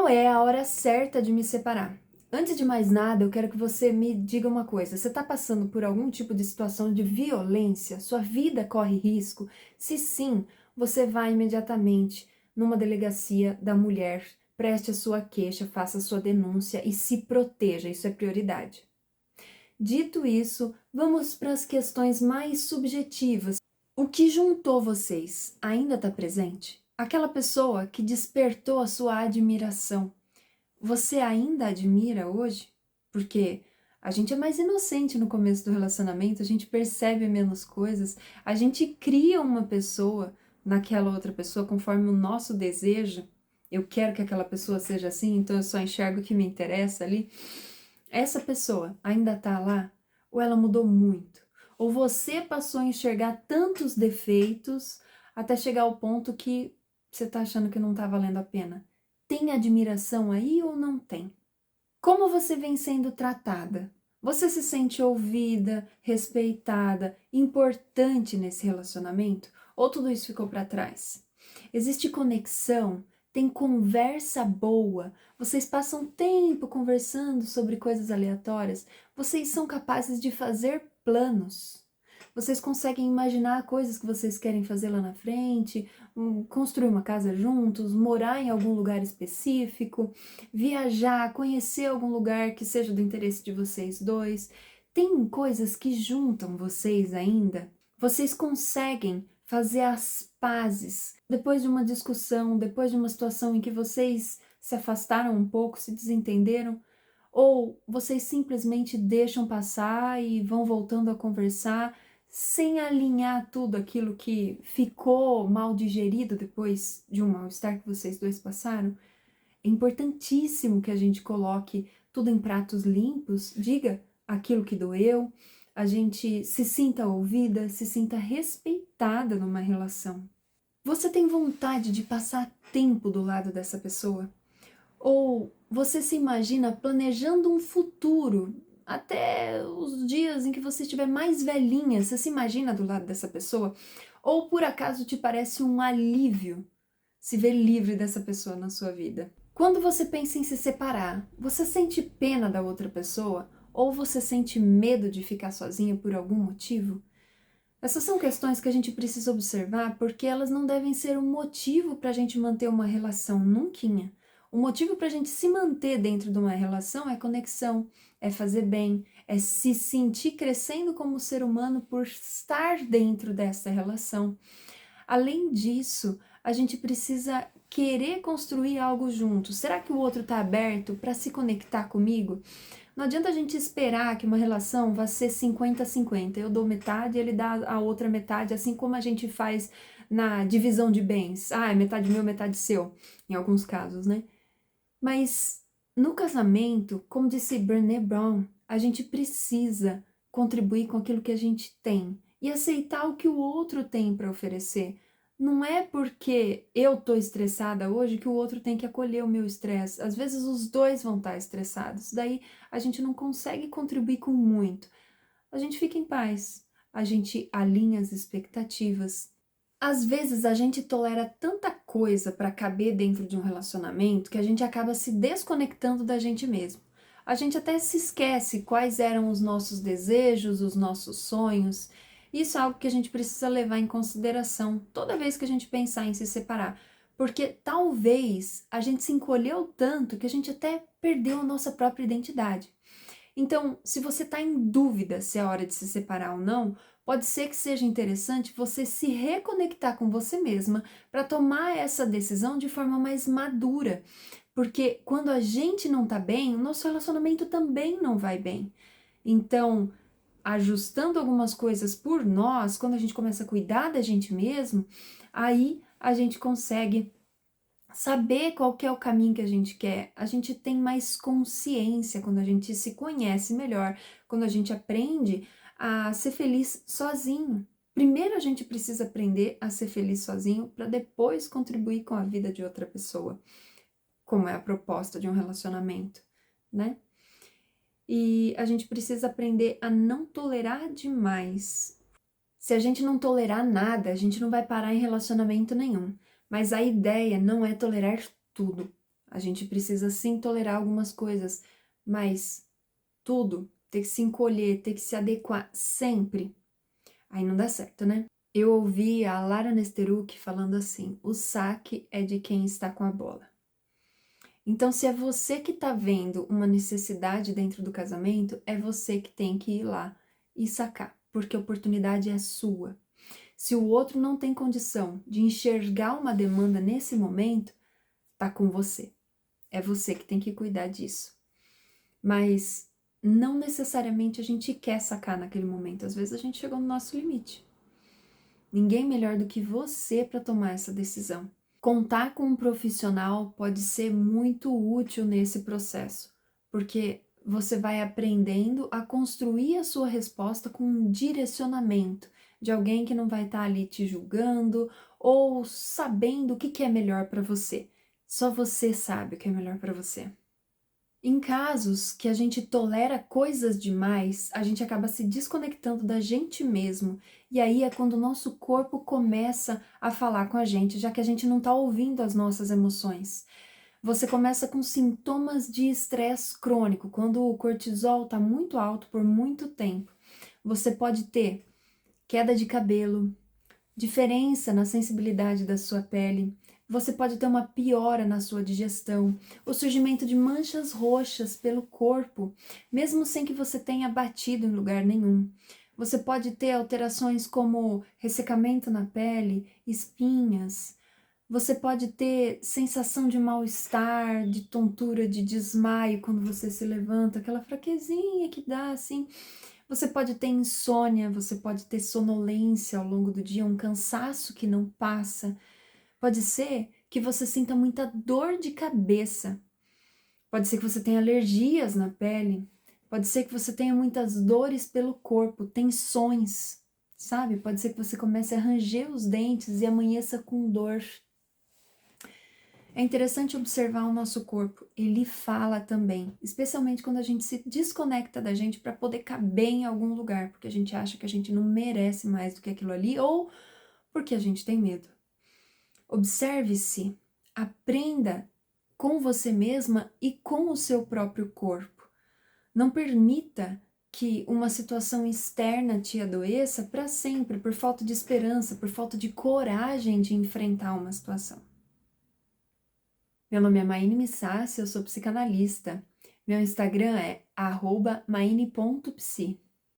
Qual é a hora certa de me separar? Antes de mais nada, eu quero que você me diga uma coisa. Você está passando por algum tipo de situação de violência? Sua vida corre risco? Se sim, você vai imediatamente numa delegacia da mulher, preste a sua queixa, faça a sua denúncia e se proteja. Isso é prioridade. Dito isso, vamos para as questões mais subjetivas. O que juntou vocês ainda está presente? Aquela pessoa que despertou a sua admiração, você ainda admira hoje? Porque a gente é mais inocente no começo do relacionamento, a gente percebe menos coisas, a gente cria uma pessoa naquela outra pessoa conforme o nosso desejo. Eu quero que aquela pessoa seja assim, então eu só enxergo o que me interessa ali. Essa pessoa ainda tá lá? Ou ela mudou muito? Ou você passou a enxergar tantos defeitos até chegar ao ponto que você tá achando que não tá valendo a pena? Tem admiração aí ou não tem? Como você vem sendo tratada? Você se sente ouvida, respeitada, importante nesse relacionamento? Ou tudo isso ficou para trás? Existe conexão? Tem conversa boa? Vocês passam tempo conversando sobre coisas aleatórias? Vocês são capazes de fazer planos? Vocês conseguem imaginar coisas que vocês querem fazer lá na frente, construir uma casa juntos, morar em algum lugar específico, viajar, conhecer algum lugar que seja do interesse de vocês dois. Tem coisas que juntam vocês ainda? Vocês conseguem fazer as pazes depois de uma discussão, depois de uma situação em que vocês se afastaram um pouco, se desentenderam? Ou vocês simplesmente deixam passar e vão voltando a conversar sem alinhar tudo aquilo que ficou mal digerido depois de um mal-estar que vocês dois passaram? É importantíssimo que a gente coloque tudo em pratos limpos, diga aquilo que doeu, a gente se sinta ouvida, se sinta respeitada numa relação. Você tem vontade de passar tempo do lado dessa pessoa? Ou você se imagina planejando um futuro até os dias em que você estiver mais velhinha? Você se imagina do lado dessa pessoa? Ou por acaso te parece um alívio se ver livre dessa pessoa na sua vida? Quando você pensa em se separar, você sente pena da outra pessoa? Ou você sente medo de ficar sozinha por algum motivo? Essas são questões que a gente precisa observar porque elas não devem ser um motivo para a gente manter uma relação nunquinha. O motivo para a gente se manter dentro de uma relação é conexão, é fazer bem, é se sentir crescendo como ser humano por estar dentro dessa relação. Além disso, a gente precisa querer construir algo junto. Será que o outro está aberto para se conectar comigo? Não adianta a gente esperar que uma relação vá ser 50-50. Eu dou metade, ele dá a outra metade, assim como a gente faz na divisão de bens. Ah, é metade meu, metade seu, em alguns casos, né? Mas no casamento, como disse Brené Brown, a gente precisa contribuir com aquilo que a gente tem e aceitar o que o outro tem para oferecer. Não é porque eu tô estressada hoje que o outro tem que acolher o meu estresse. Às vezes os dois vão estar estressados. Daí a gente não consegue contribuir com muito. A gente fica em paz. A gente alinha as expectativas. Às vezes a gente tolera tanta coisa para caber dentro de um relacionamento que a gente acaba se desconectando da gente mesmo. A gente até se esquece quais eram os nossos desejos, os nossos sonhos. Isso é algo que a gente precisa levar em consideração toda vez que a gente pensar em se separar, porque talvez a gente se encolheu tanto que a gente até perdeu a nossa própria identidade. Então, se você está em dúvida se é hora de se separar ou não, pode ser que seja interessante você se reconectar com você mesma para tomar essa decisão de forma mais madura. Porque quando a gente não tá bem, o nosso relacionamento também não vai bem. Então, ajustando algumas coisas por nós, quando a gente começa a cuidar da gente mesmo, aí a gente consegue saber qual que é o caminho que a gente quer. A gente tem mais consciência quando a gente se conhece melhor, quando a gente aprende a ser feliz sozinho. Primeiro a gente precisa aprender a ser feliz sozinho para depois contribuir com a vida de outra pessoa, como é a proposta de um relacionamento, né? E a gente precisa aprender a não tolerar demais. Se a gente não tolerar nada, a gente não vai parar em relacionamento nenhum. Mas a ideia não é tolerar tudo. A gente precisa sim tolerar algumas coisas, mas tudo ter que se encolher, ter que se adequar sempre, aí não dá certo, né? Eu ouvi a Lara Nesteruk falando assim: o saque é de quem está com a bola. Então, se é você que está vendo uma necessidade dentro do casamento, é você que tem que ir lá e sacar, porque a oportunidade é sua. Se o outro não tem condição de enxergar uma demanda nesse momento, tá com você. É você que tem que cuidar disso. Mas não necessariamente a gente quer sacar naquele momento. Às vezes a gente chegou no nosso limite. Ninguém melhor do que você para tomar essa decisão. Contar com um profissional pode ser muito útil nesse processo, porque você vai aprendendo a construir a sua resposta com um direcionamento de alguém que não vai estar ali te julgando ou sabendo o que é melhor para você. Só você sabe o que é melhor para você. Em casos que a gente tolera coisas demais, a gente acaba se desconectando da gente mesmo. E aí é quando o nosso corpo começa a falar com a gente, já que a gente não está ouvindo as nossas emoções. Você começa com sintomas de estresse crônico, quando o cortisol está muito alto por muito tempo. Você pode ter queda de cabelo, diferença na sensibilidade da sua pele, você pode ter uma piora na sua digestão, o surgimento de manchas roxas pelo corpo, mesmo sem que você tenha batido em lugar nenhum. Você pode ter alterações como ressecamento na pele, espinhas. Você pode ter sensação de mal-estar, de tontura, de desmaio quando você se levanta, aquela fraquezinha que dá assim. Você pode ter insônia, você pode ter sonolência ao longo do dia, um cansaço que não passa. Pode ser que você sinta muita dor de cabeça. Pode ser que você tenha alergias na pele. Pode ser que você tenha muitas dores pelo corpo, tensões, sabe? Pode ser que você comece a ranger os dentes e amanheça com dor. É interessante observar o nosso corpo, ele fala também, especialmente quando a gente se desconecta da gente para poder caber em algum lugar, porque a gente acha que a gente não merece mais do que aquilo ali ou porque a gente tem medo. Observe-se, aprenda com você mesma e com o seu próprio corpo. Não permita que uma situação externa te adoeça para sempre por falta de esperança, por falta de coragem de enfrentar uma situação. Meu nome é Maine Missassi, eu sou psicanalista. Meu Instagram é @maine.psi.